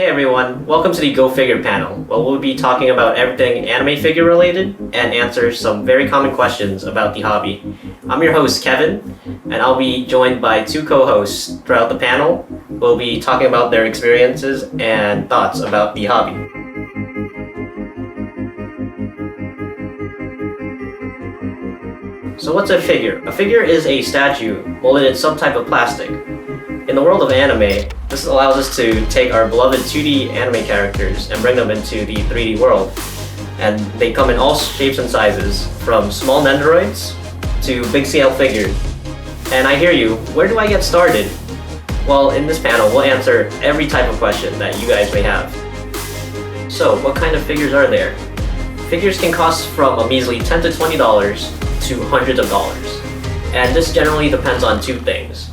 Hey everyone, welcome to the Go Figure panel, where we'll be talking about everything anime figure related and answer some very common questions about the hobby. I'm your host Kevin, and I'll be joined by two co-hosts throughout the panel. We'll be talking about their experiences and thoughts about the hobby. So what's a figure? A figure is a statue molded in some type of plastic. In the world of anime, this allows us to take our beloved 2D anime characters and bring them into the 3D world. And they come in all shapes and sizes, from small Nendoroids to big scale figures. And I hear you, where do I get started? Well, in this panel, we'll answer every type of question that you guys may have. So, what kind of figures are there? Figures can cost from a measly $10 to $20 to hundreds of dollars. And this generally depends on two things: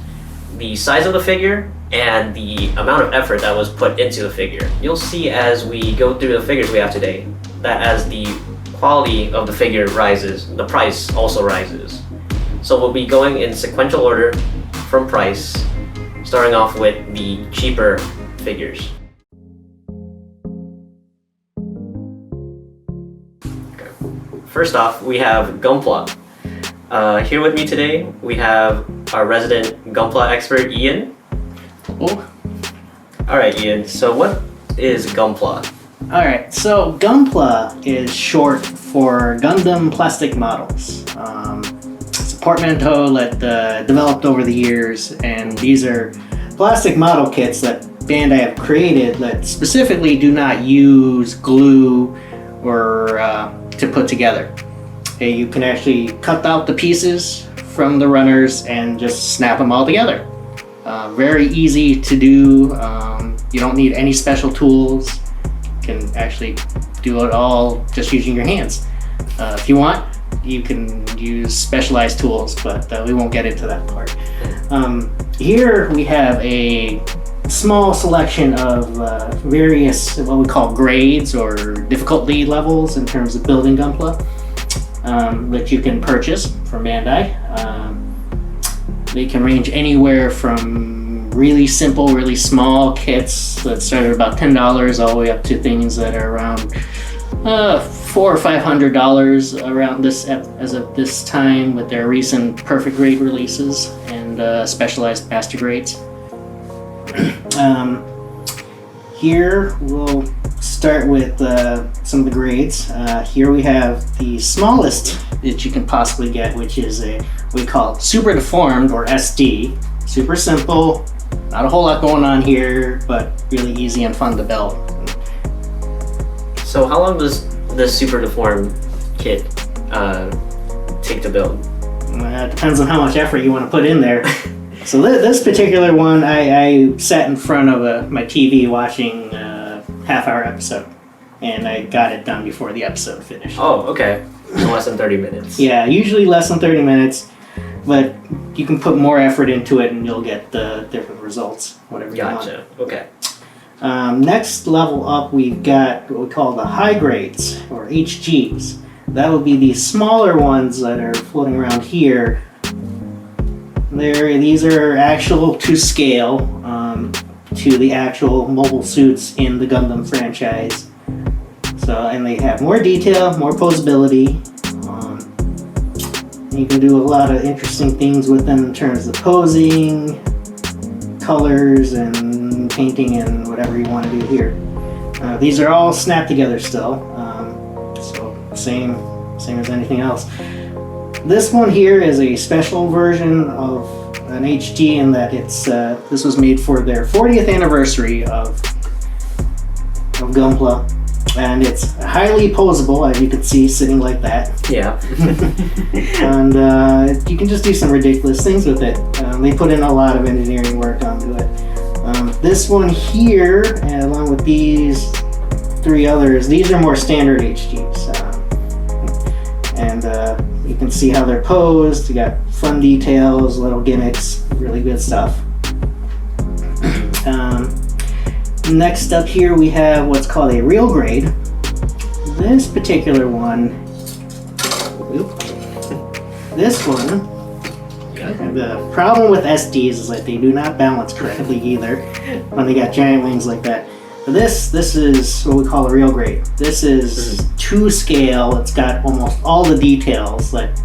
the size of the figure and the amount of effort that was put into the figure. You'll see as we go through the figures we have today that as the quality of the figure rises, the price also rises. So we'll be going in sequential order from price, starting off with the cheaper figures. Okay. First off, we have Gunpla. Here with me today, we have our resident Gunpla expert, Ian. Oh. Alright, Ian, so what is Gunpla? Alright, so Gunpla is short for Gundam Plastic Models. It's a portmanteau that developed over the years, and these are plastic model kits that Bandai have created that specifically do not use glue or to put together. You can actually cut out the pieces from the runners and just snap them all together. Very easy to do. You don't need any special tools. You can actually do it all just using your hands. If you want, you can use specialized tools, but we won't get into that part. Here we have a small selection of various what we call grades or difficulty levels in terms of building Gunpla. That you can purchase from Bandai. They can range anywhere from really simple, really small kits that start at about $10 all the way up to things that are around $400 or $500 around this as of this time, with their recent perfect grade releases and specialized master grades. Here we'll start with some of the grades. Here we have the smallest that you can possibly get, which is we call super deformed, or SD. Super simple, not a whole lot going on here, but really easy and fun to build. So how long does this super deformed kit take to build? It depends on how much effort you want to put in there. So this particular one, I sat in front of my TV watching a half-hour episode, and I got it done before the episode finished. Oh, okay. So less than 30 minutes. Yeah, usually less than 30 minutes, but you can put more effort into it and you'll get the different results, whatever you want. Gotcha, okay. Next level up, we've got what we call the high grades, or HGs. That would be the smaller ones that are floating around here. These are actual to scale to the actual mobile suits in the Gundam franchise. And they have more detail, more posability. You can do a lot of interesting things with them in terms of posing, colors, and painting, and whatever you want to do here. These are all snapped together still, so same as anything else. This one here is a special version of an HG in that this was made for their 40th anniversary of Gunpla, and it's highly posable, as you can see, sitting like that. Yeah. And you can just do some ridiculous things with it. They put in a lot of engineering work onto it. This one here, along with these three others, these are more standard HGs. And you can see how they're posed. You got fun details, little gimmicks, really good stuff. Next up here we have what's called a real grade. This particular one, the problem with SDs is that they do not balance correctly either when they got giant wings like that. But this is what we call a real grade. This is to scale. It's got almost all the details that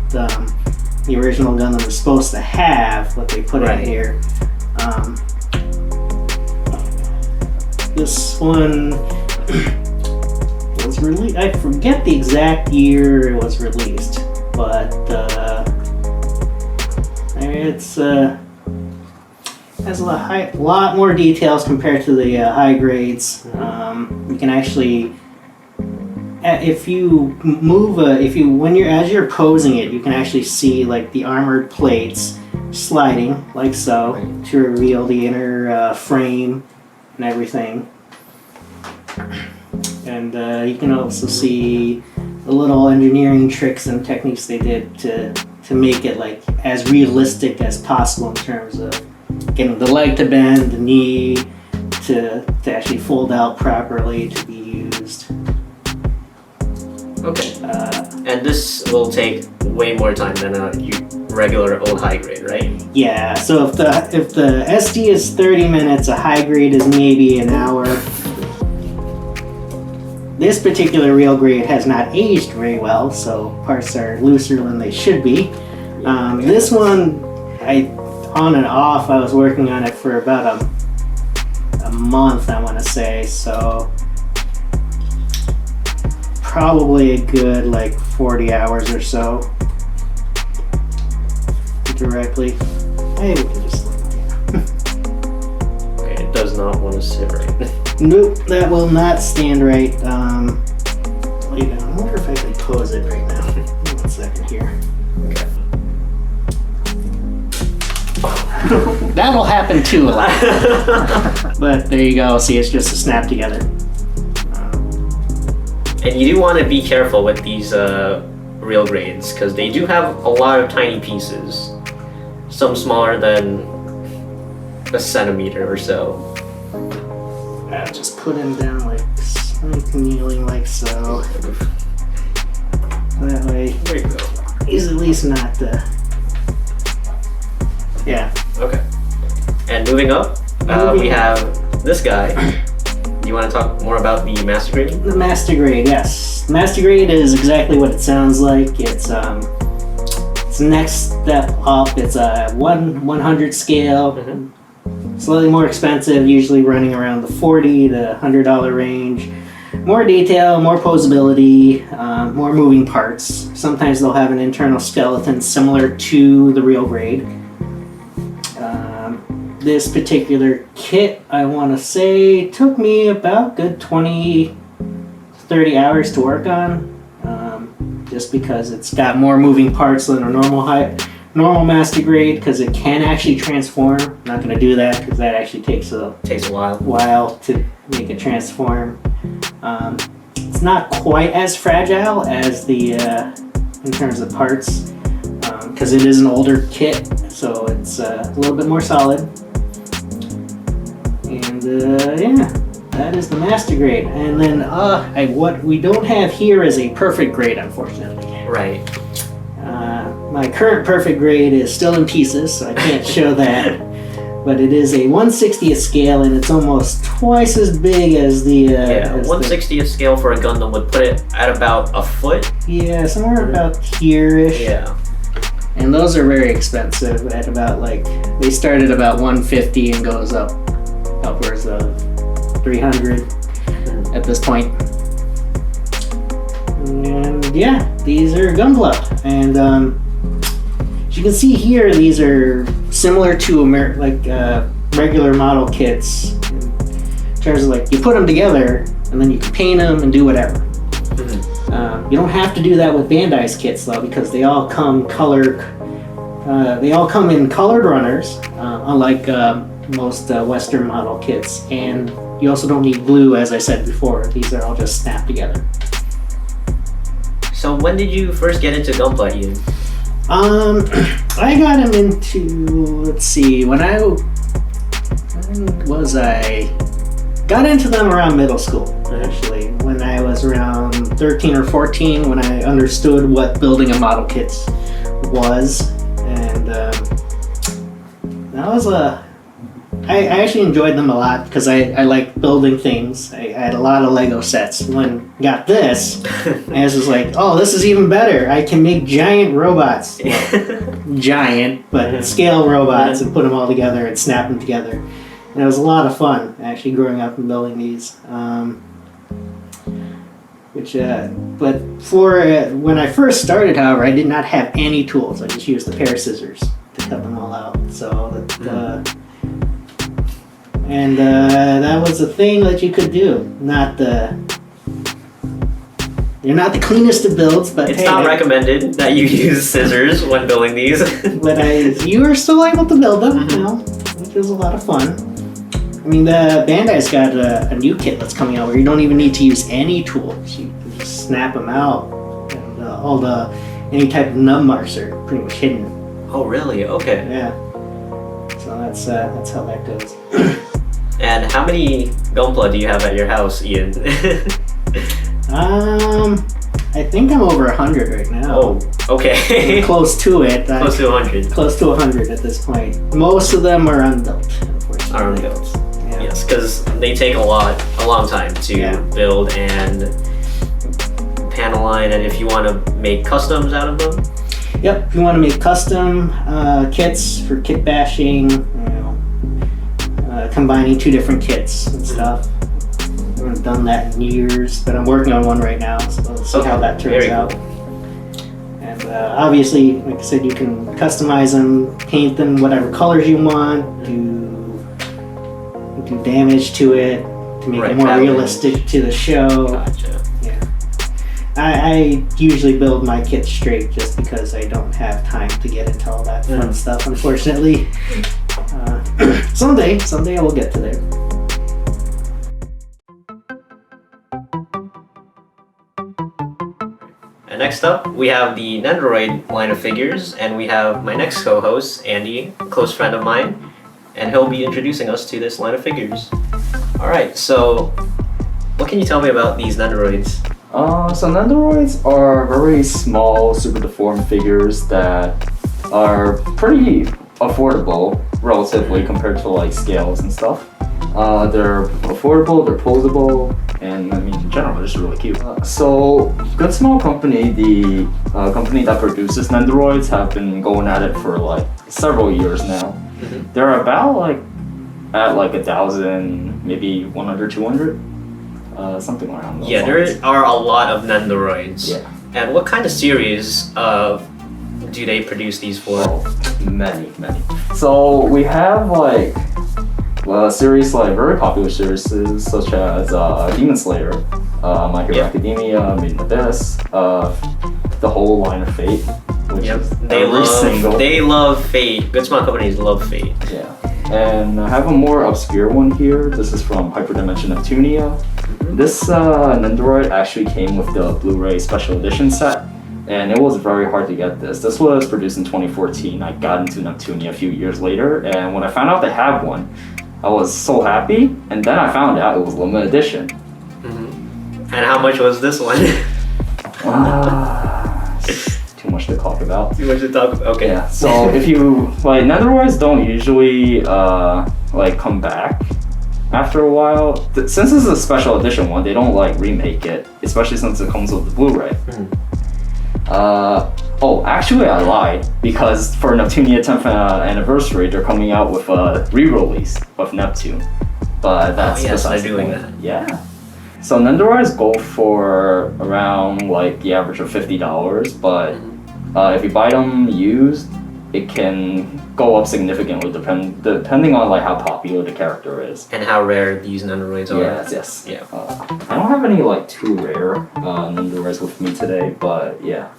the original Gundam was supposed to have, what they put in here. This one was released. I forget the exact year it was released, but it's has a lot more details compared to the high grades. You can actually, if you move, as you're posing it, you can actually see like the armored plates sliding like so to reveal the inner frame and everything. And you can also see the little engineering tricks and techniques they did to make it like as realistic as possible in terms of getting the leg to bend, the knee to actually fold out properly to be used. Okay. And this will take way more time than a regular old high grade, right? Yeah. So if the SD is 30 minutes, a high grade is maybe an hour. This particular real grade has not aged very well, so parts are looser than they should be. This one, on and off, I was working on it for about a month, I want to say, so probably a good like 40 hours or so directly. Hey, we can just Okay, it does not want to sit right. Nope, that will not stand right. Lay down. I wonder if I can pose it right now. 1 second here. Okay. That'll happen too a lot. But there you go. See, it's just a snap together. And you do want to be careful with these real grades because they do have a lot of tiny pieces. Some smaller than a centimeter or so. I'll just put him down like kneeling like so. That way, There you go. he's at least not yeah. Okay. And moving up, we have this guy. You want to talk more about the master grade? The master grade, yes. The master grade is exactly what it sounds like. It's next step up. It's a 100 scale. Slightly more expensive, usually running around the $40 to $100 range. More detail, more posability, more moving parts. Sometimes they'll have an internal skeleton similar to the real grade. This particular kit, I want to say, took me about good 20, 30 hours to work on. Just because it's got more moving parts than a normal master grade, because it can actually transform. I'm not going to do that because that actually takes a while to make it transform. It's not quite as fragile as the in terms of parts, because it is an older kit, so it's a little bit more solid. And yeah, that is the master grade. And then what we don't have here is a perfect grade, unfortunately. Right. My current perfect grade is still in pieces, so I can't show that. But it is a 1/60th scale, and it's almost twice as big as the... 1/60th scale for a Gundam would put it at about a foot. Yeah, somewhere about here-ish. Yeah. And those are very expensive at about they start at about 150 and goes up upwards of 300 at this point. And yeah, these are Gunpla. And as you can see here, these are similar to regular model kits in terms of you put them together and then you can paint them and do whatever. You don't have to do that with Bandai's kits though, because they all come colored. They all come in colored runners, unlike most Western model kits. And you also don't need glue, as I said before. These are all just snapped together. So when did you first get into Gunpla, Ian? I got him into, let's see, when got into them around middle school, actually, when I was around 13 or 14, when I understood what building a model kit was. And that was I actually enjoyed them a lot because I like building things. I had a lot of Lego sets. When I got this, I was just like, oh, this is even better. I can make giant robots. Well, giant, but scale robots and put them all together and snap them together. And it was a lot of fun, actually, growing up and building these. But for when I first started, however, I did not have any tools. I just used a pair of scissors to cut them all out. So that was a thing that you could do. They're not the cleanest of builds, but it's not recommended that you use scissors when building these. But you were still able to build them, which was a lot of fun. I mean, the Bandai's got a new kit that's coming out where you don't even need to use any tools. You can just snap them out, and any type of nub marks are pretty much hidden. Oh, really? Okay. Yeah. So that's how that goes. And how many Gunpla do you have at your house, Ian? I think I'm over 100 right now. Oh, okay. Close to it. Close to 100. Close to 100 at this point. Most of them are unbuilt, unfortunately. Are unbuilt. Yeah. Yes, because they take a long time to build and panel line, and if you want to make customs out of them. Yep, if you want to make custom kits for kit bashing, combining two different kits and stuff. I haven't done that in years, but I'm working on one right now, so we'll see how that turns out. Cool. And obviously, like I said, you can customize them, paint them whatever colors you want, do damage to it to make it more realistic to the show. Gotcha. Yeah. I usually build my kits straight just because I don't have time to get into all that fun stuff, unfortunately. Someday I will get to there. And next up, we have the Nendoroid line of figures, and we have my next co-host, Andy, a close friend of mine, and he'll be introducing us to this line of figures. Alright, so what can you tell me about these Nendoroids? So Nendoroids are very small, super deformed figures that are pretty affordable, relatively, compared to like scales and stuff. They're affordable, they're posable, and I mean, in general, they're just really cute. So, Good Small Company, the company that produces Nendoroids, have been going at it for like several years now. They're about like at like 1,000, maybe 100, 200, something around those lines. There are a lot of Nendoroids. Yeah. And what kind of series do they produce these for? Oh, many. So we have like series, like very popular series such as Demon Slayer, My Hero Academia, Made in Abyss, the whole line of Fate, which is they love Fate. Good Small Companies love Fate. Yeah. And I have a more obscure one here. This is from Hyperdimension Neptunia. This Nendoroid actually came with the Blu-ray Special Edition set, and it was very hard to get this. This was produced in 2014. I got into Neptunia a few years later, and when I found out they had one, I was so happy, and then I found out it was limited edition. And how much was this one? Too much to talk about. Too much to talk about. Okay. Yeah. So if you like, Nendoroids don't usually like come back after a while. Since this is a special edition one, they don't like remake it, especially since it comes with the Blu-ray. Oh, actually I lied, because for Neptunia 10th anniversary, they're coming out with a re-release of Neptune. But that's besides the point. That. Yeah. So Nendoroids go for around like the average of $50, but if you buy them used, it can go up significantly depending on like how popular the character is. And how rare these Nendoroids are. Yes. Yeah. I don't have any like too rare Nendoroids with me today, but yeah.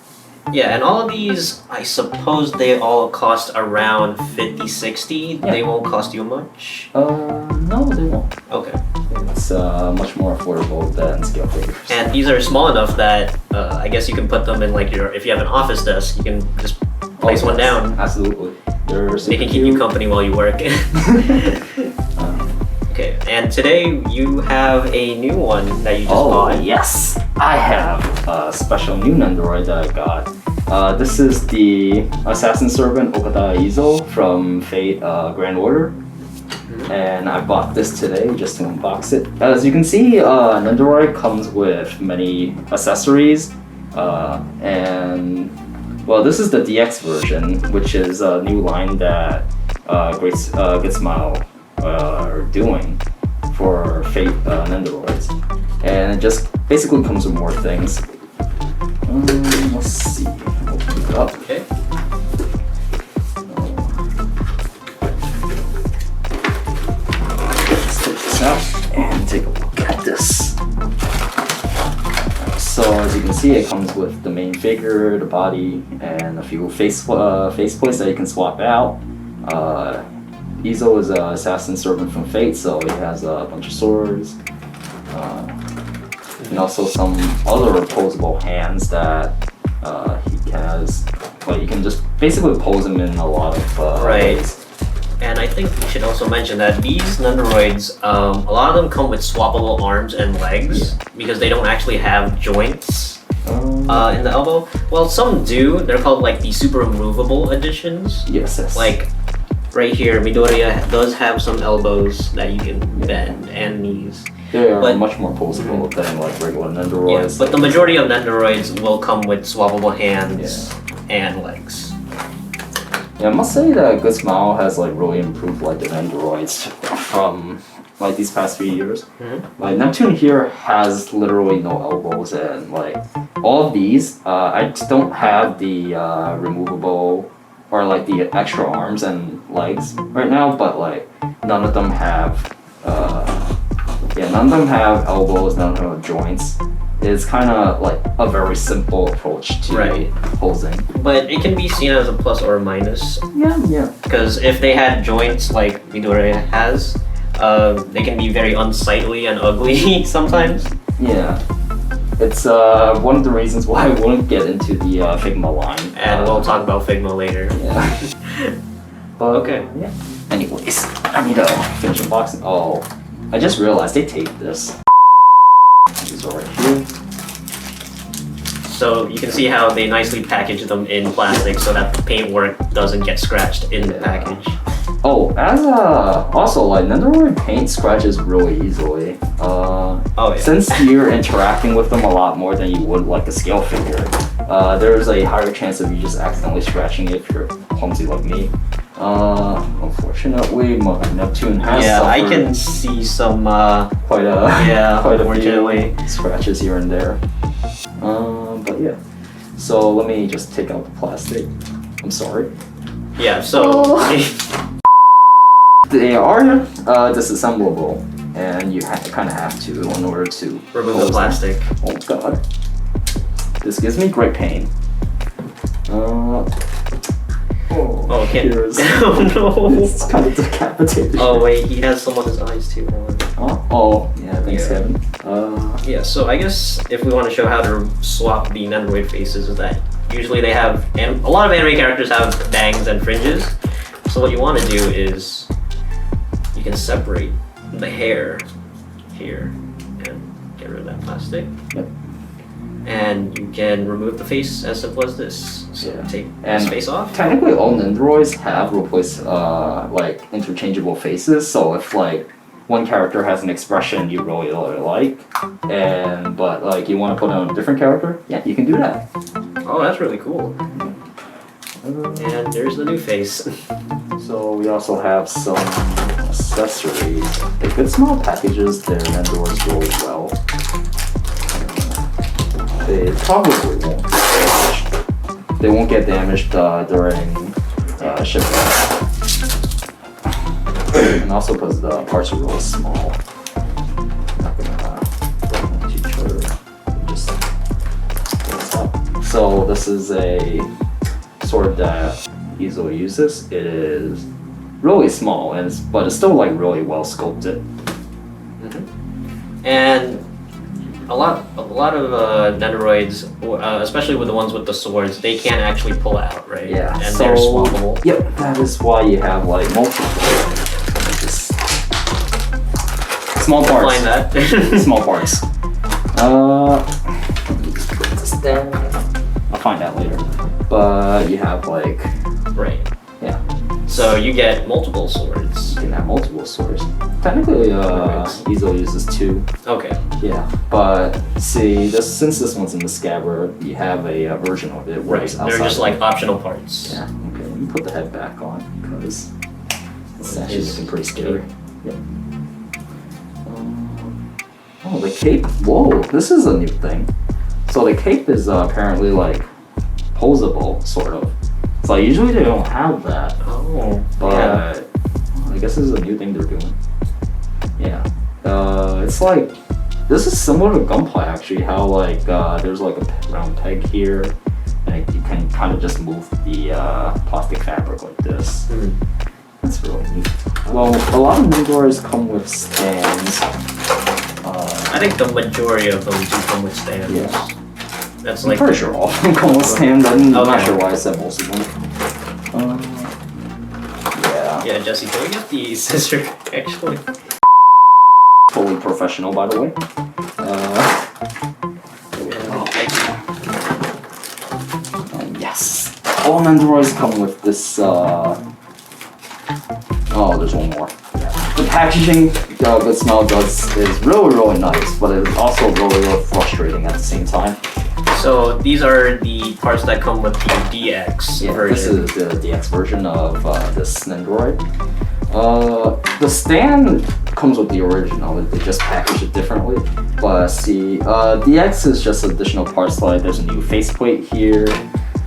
Yeah, and all of these, I suppose they all cost around 50, 60. Yeah. They won't cost you much? No, they won't. Okay. It's much more affordable than scale figures. And these are small enough that I guess you can put them in like if you have an office desk, you can just place one down. Absolutely. They can keep you company while you work. Okay, and today you have a new one that you just bought. Yes, I have a special new Nendoroid that I got. This is the Assassin Servant Okada Izo from Fate Grand Order. and I bought this today just to unbox it. As you can see, Nendoroid comes with many accessories, and well, this is the DX version, which is a new line that Good Smile are doing for Fate Nendoroids, and it just basically comes with more things. Let's see, open it up. Okay. And take a look at this. So as you can see, it comes with the main figure, the body, and a few face plates that you can swap out. Izo is an assassin servant from Fate, so he has a bunch of swords. And also some other opposable hands that he has. Like you can just basically pose him in a lot of ways. And I think we should also mention that these Nendoroids, a lot of them come with swappable arms and legs because they don't actually have joints in the elbow. Well, some do. They're called like the super removable editions. Yes. Like right here, Midoriya does have some elbows that you can bend and knees. They are much more posable than like regular Nendoroids. Yeah, but the majority of Nendoroids will come with swappable hands and legs. Yeah, I must say that Good Smile has like really improved like the Nendoroids from like these past few years. Like Neptune here has literally no elbows, and like all of these, I just don't have the removable or like the extra arms and legs right now, but like none of them have none of them have elbows, none of them have joints. It's kind of like a very simple approach to posing. But it can be seen as a plus or a minus. Yeah. Because if they had joints like Midoriya has, they can be very unsightly and ugly sometimes. Yeah. It's one of the reasons why I wouldn't get into the Figma line. And we'll talk about Figma later. Yeah. But, okay. Yeah. Anyways, I need to finish unboxing. Oh, I just realized they taped this. These are right here. So you can see how they nicely package them in plastic so that the paintwork doesn't get scratched in the package. Oh, as also like Nendoroid paint scratches really easily. Since you're interacting with them a lot more than you would like a scale figure, there's a higher chance of you just accidentally scratching it if you're clumsy like me. Unfortunately, my Neptune has suffered I can see some quite a few scratches here and there. But yeah. So let me just take out the plastic. I'm sorry. Yeah. So they are disassemblable, and you kind of have to in order to remove the plastic. Oh god. This gives me great pain. Okay. Oh no. It's kind of decapitated. Oh wait, he has some on his eyes too. Oh, yeah, thanks Kevin. Yeah, so I guess if we want to show how to swap the Nendoroid faces is that usually they have, and a lot of anime characters have bangs and fringes. So what you want to do is you can separate the hair here and get rid of that plastic. Yep. And you can remove the face as simple as this. So take this face off. Technically, all Nendoroids have replaced like interchangeable faces. So if like one character has an expression you really like, but like you want to put on a different character, yeah, you can do that. Oh, that's really cool. And there's the new face. So we also have some accessories. The Good Smile packages their Nendoroids really well. They probably won't get damaged. They won't get damaged during shipping. And also because the parts are really small. Not gonna run into each other. Just pull this up. So this is a sword that Izo uses. It is really small, but it's still like really well sculpted. And a lot of Nendoroids, especially with the ones with the swords, they can't actually pull out, right? Yeah. And they're swappable. Yep, that is why you have like multiple. Just small parts. Find that. Small parts. Let me just put this down. I'll find out later. But you have like. Right. Yeah. So you get multiple swords. You can have multiple swords. Technically, Easel uses 2. Okay. Yeah, but see, since this one's in the scabbard, you have a version of it. Right. They're just like optional parts. Yeah. Okay. Let me put the head back on because it's actually looking pretty scary. Yep. Oh, the cape. Whoa, this is a new thing. So the cape is apparently like posable, sort of. So usually they don't have that. Oh. But Yeah. I guess this is a new thing they're doing. Yeah. It's like, this is similar to Gunpla actually, how like there's like a round peg here, and you can kind of just move the plastic fabric like this. That's really neat. Well, a lot of Nendoroids come with stands. I think the majority of them do come with stands. Yeah. That's I'm like pretty sure all of them come with stands. I'm not Okay. sure why I said most of them. Yeah. Yeah, Jesse, can we get the scissor actually? Totally professional, by the way. Yes. All Nendoroids come with this. Oh, there's one more. The packaging, good smell is really nice, but it's also really frustrating at the same time. So these are the parts that come with the DX Yeah, version. this is the DX version of this Nendoroid. The stand comes with the original, they just package it differently. But see, DX is just additional parts, like there's a new faceplate here,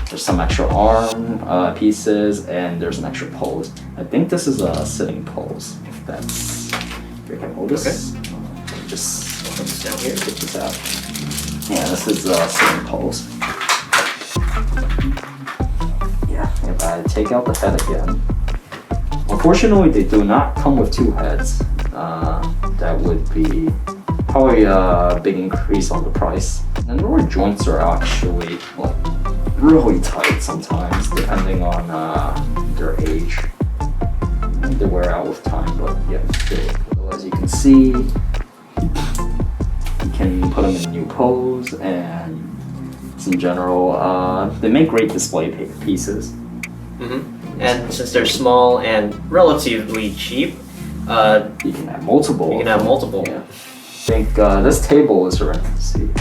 there's some extra arm pieces, and there's an extra pose. I think this is a sitting pose, if that's... Here, can I hold this? Just Put this down here. get this out. Yeah, this is a sitting pose. Yeah, if I take out the head again. Unfortunately, they do not come with 2 heads. That would be probably a big increase on the price. And the joints are actually like really tight sometimes, depending on their age. They wear out with time, but yeah, as you can see, you can put them in a new pose, and in general, they make great display pieces. And since they're small and relatively cheap, You can have multiple. you can have multiple. Yeah. I think this table is around, let's see,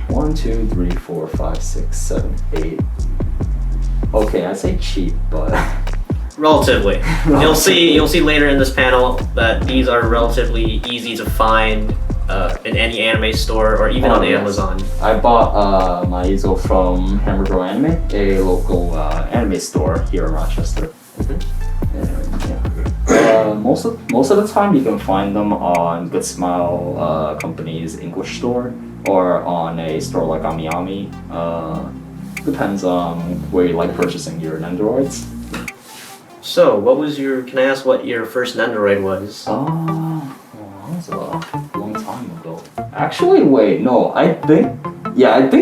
1, 2, 3, 4, 5, 6, 7, 8. Okay, I say cheap, but Relatively. You'll see later in this panel that these are relatively easy to find in any anime store or even on yes. Amazon. I bought my easel from Hamburger Anime, a local anime store here in Rochester. And, yeah. Most of the time, you can find them on Good Smile Company's English store or on a store like AmiAmi. Depends on where you like purchasing your Nendoroids. So, can I ask what your first Nendoroid was? That was a long time ago. Actually, wait, no, I think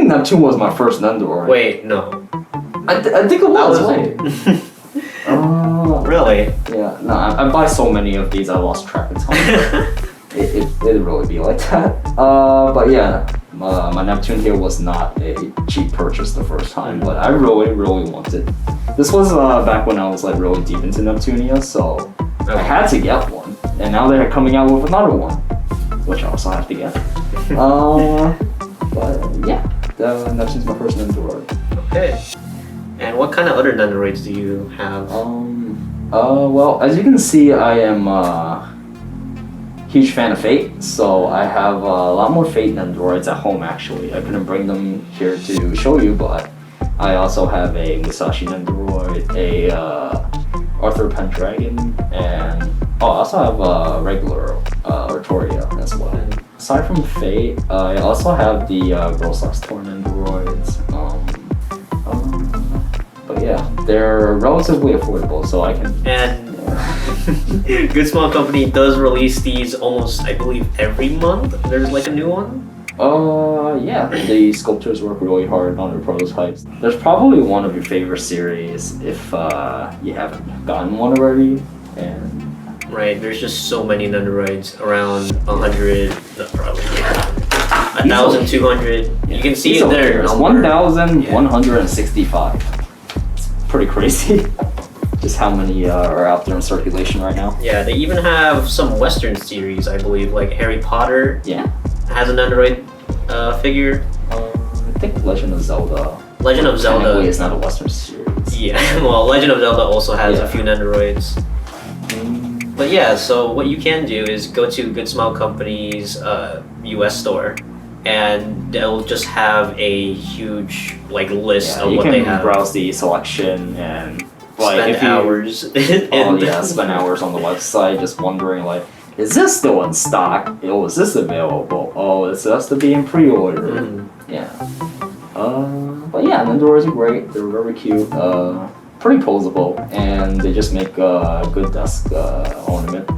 Neptune was my first Nendoroid. Wait, no. I think it was. Wait. Really? Yeah, no, I buy so many of these, I lost track of time. It'd really be like that. But yeah, my Neptune here was not a cheap purchase the first time, but I really wanted. This was back when I was like really deep into Neptunia, so I had to get one. And now they're coming out with another one, which I also have to get. But yeah, Neptune's my first Nendoroid. Okay. And what kind of other Nendoroids do you have? Well, as you can see, I am huge fan of Fate, so I have a lot more Fate Nendoroids at home actually. I couldn't bring them here to show you, but I also have a Musashi Nendoroid, a Arthur Pendragon, and I also have a regular Artoria as well. Aside from Fate, I also have the Girl/Tor Nendoroids. But yeah, they're relatively affordable, so I can... And Good Small Company does release these almost, I believe, every month. There's like a new one. Yeah, the sculptors work really hard on their prototypes. There's probably one of your favorite series if you haven't gotten one already. And right, there's just so many Nendoroids, around 100, probably 1,200. You can see it there. It's 1,165. It's pretty crazy. just how many are out there in circulation right now. Yeah, they even have some Western series, I believe, like Harry Potter Yeah. has an Nendoroid figure. I think Legend of Zelda. Legend of Zelda. Technically, is not a Western series. Yeah, well, Legend of Zelda also has Yeah. a few Nendoroids. But yeah, so what you can do is go to Good Smile Company's US store, and they'll just have a huge like list of you what can they have. browse the selection and like Spend if you, hours. spend hours on the website just wondering like, is this still in stock? Oh, is this available? Oh, it has to be in pre-order. Mhm. Yeah. But yeah, Nendoroids are great. They're very cute. Pretty posable, and they just make a good desk ornament.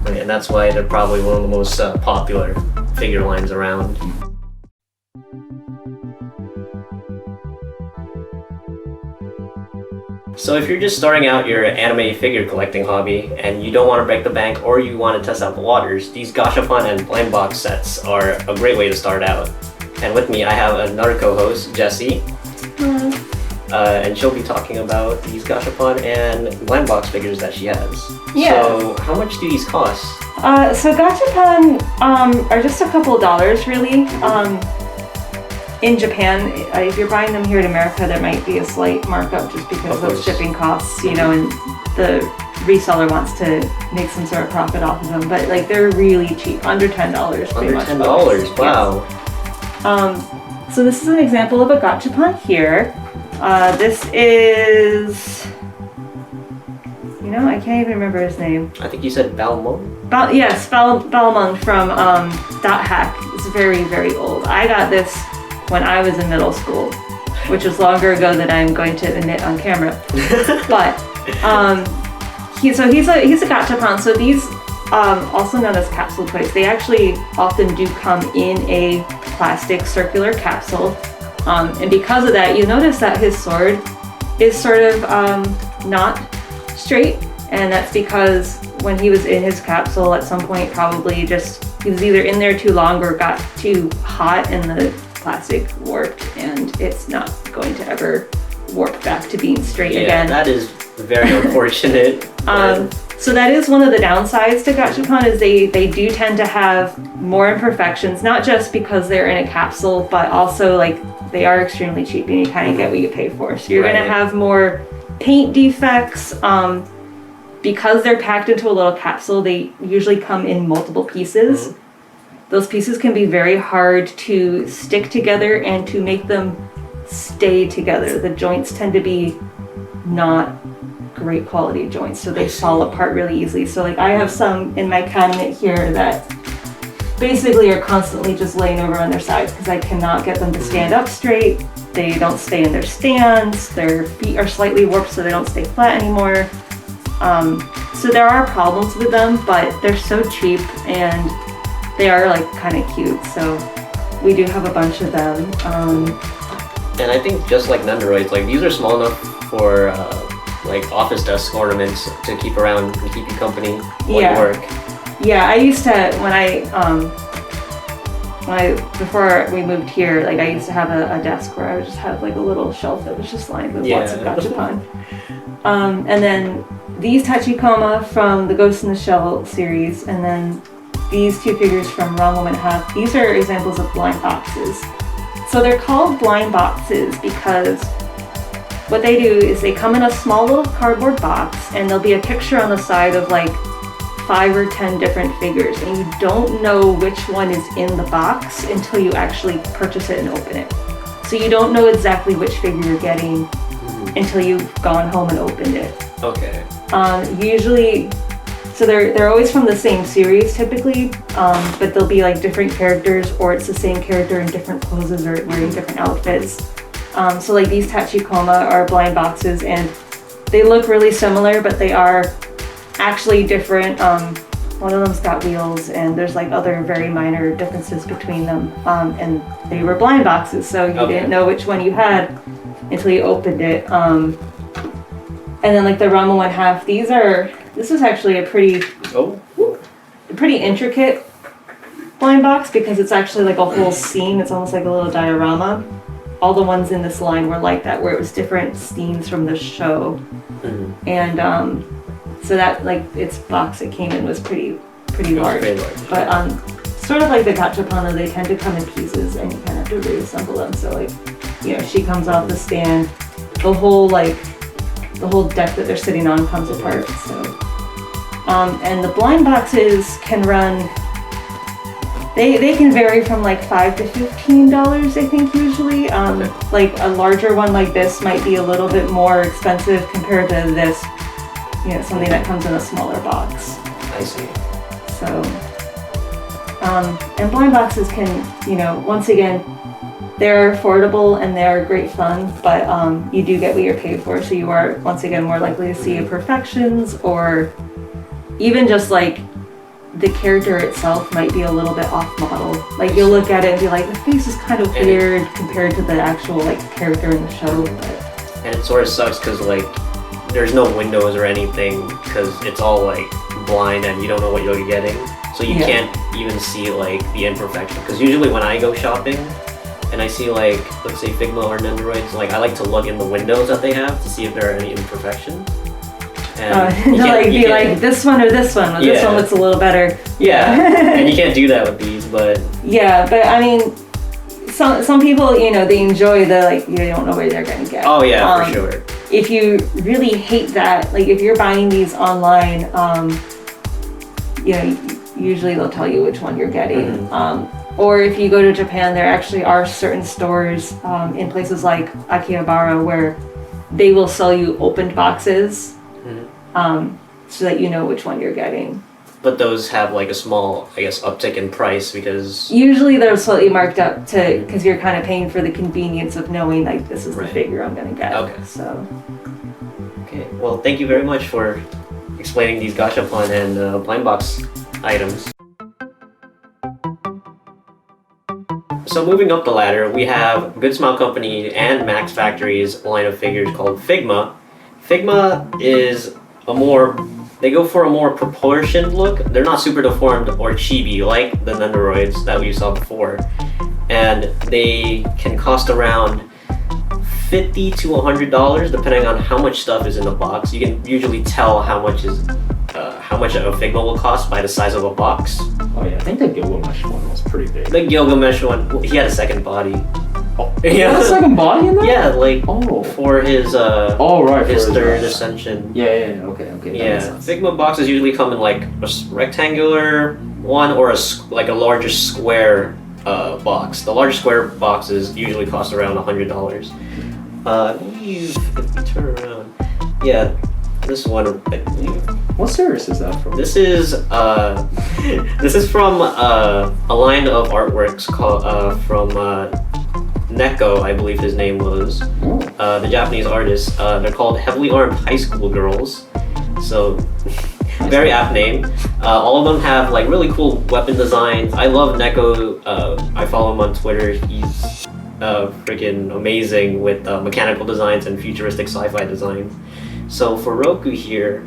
And that's why they're probably one of the most popular figure lines around. So if you're just starting out your anime figure collecting hobby and you don't want to break the bank or you want to test out the waters, these Gashapon and blind box sets are a great way to start out. And with me I have another co-host, Jessie. Hello. And she'll be talking about these Gashapon and blind box figures that she has. Yeah. So how much do these cost? So Gachapon are just a couple of dollars, really. In Japan, if you're buying them here in America, there might be a slight markup just because Of of course. shipping costs, you know, and the reseller wants to make some sort of profit off of them. But like they're really cheap, under $10, pretty Under much. $10, wow. Yes. So this is an example of a Gachapon here. This is, you know, I can't even remember his name. I think you said Balmont? Yes, Balmond from Dot Hack. It's very, very old. I got this when I was in middle school, which is longer ago than I'm going to admit on camera. But he's a Gachapon. So these, also known as capsule toys, they actually often do come in a plastic circular capsule. And because of that, you notice that his sword is sort of not straight, and that's because when he was in his capsule at some point, probably just he was either in there too long or got too hot and the plastic warped, and it's not going to ever warp back to being straight again. That is very unfortunate. So that is one of the downsides to Gachapon, is they do tend to have more imperfections, not just because they're in a capsule, but also like they are extremely cheap and you kind of get what you pay for. So you're gonna have more paint defects. Because they're packed into a little capsule, they usually come in multiple pieces. Those pieces can be very hard to stick together and to make them stay together. The joints tend to be not great quality joints, so they fall apart really easily. So like I have some in my cabinet here that basically are constantly just laying over on their sides because I cannot get them to stand up straight. They don't stay in their stands. Their feet are slightly warped so they don't stay flat anymore. So there are problems with them, but they're so cheap and they are like kind of cute. So we do have a bunch of them. And I think just like Nendoroids, like these are small enough for like office desk ornaments to keep around and keep you company while you work. Yeah, I used to before we moved here, like I used to have a desk where I would just have like a little shelf that was just lined with lots of Gachapon. And then these Tachikoma from the Ghost in the Shell series, and then these two figures from Wrong Woman Half. These are examples of blind boxes. So they're called blind boxes because what they do is they come in a small little cardboard box, and there'll be a picture on the side of like 5 or 10 different figures, and you don't know which one is in the box until you actually purchase it and open it. So you don't know exactly which figure you're getting until you've gone home and opened it. Okay. Usually, so they're always from the same series typically, but they'll be like different characters, or it's the same character in different poses or wearing different outfits. So like these Tachikoma are blind boxes, and they look really similar, but they are actually different. One of them's got wheels, and there's like other very minor differences between them. And they were blind boxes, so you didn't know which one you had until you opened it. And then like the Rama One Half, this is actually a pretty intricate blind box because it's actually like a whole scene. It's almost like a little diorama. all the ones in this line were like that, where it was different scenes from the show. And so that, like, its box it came in was pretty large. But sort of like the gachapon, they tend to come in pieces and you kind of have to reassemble them. So like, you know, she comes off the stand, the whole deck that they're sitting on comes apart. So and the blind boxes can run, they can vary from like $5 to $15, I think, usually. Like a larger one like this might be a little bit more expensive compared to this, you know, something that comes in a smaller box. I see. So, and blind boxes can, you know, once again, they're affordable and they're great fun, but you do get what you're paid for. So you are, once again, more likely to see imperfections, or even just like the character itself might be a little bit off model. Like you'll look at it and be like, the face is kind of weird compared to the actual like character in the show. But... And it sort of sucks because like there's no windows or anything because it's all like blind and you don't know what you're getting. So you can't even see like the imperfection. Because usually when I go shopping and I see like, let's say Figma or Nendoroids, like I like to look in the windows that they have to see if there are any imperfections. And like this one or this one, or this one looks a little better. Yeah, and you can't do that with these, but... Yeah, but I mean, some people, you know, they enjoy the, like, you don't know where they're gonna get. Oh yeah, for sure. If you really hate that, like if you're buying these online, you know, usually they'll tell you which one you're getting. Or if you go to Japan, there actually are certain stores in places like Akihabara where they will sell you opened boxes. So that you know which one you're getting. But those have like a small, I guess, uptick in price because... Usually they're slightly marked up to, because you're kind of paying for the convenience of knowing like this is the figure I'm gonna get. Okay. So. Okay, well thank you very much for explaining these gachapon and blind box items. So moving up the ladder, we have Good Smile Company and Max Factory's line of figures called Figma. Figma is they go for a more proportioned look. They're not super deformed or chibi like the Nendoroids that we saw before. And they can cost around $50 to $100 depending on how much stuff is in the box. You can usually tell how much a Figma will cost by the size of a box. Oh yeah, I think the Gilgamesh one was pretty big. The Gilgamesh one, he had a second body. Oh, he had a second body in that? Yeah, like for his his third ascension. Yeah, okay. Yeah, Figma boxes usually come in like a rectangular one or a larger square box. The larger square boxes usually cost around $100. I believe if we turn around, yeah, this one. I believe. What series is that from? This is from a line of artworks called from Neko, I believe his name was. The Japanese artist. They're called Heavily Armed High School Girls. So very apt name. All of them have like really cool weapon designs. I love Neko. I follow him on Twitter. He's freaking amazing with mechanical designs and futuristic sci-fi designs. So for Roku here,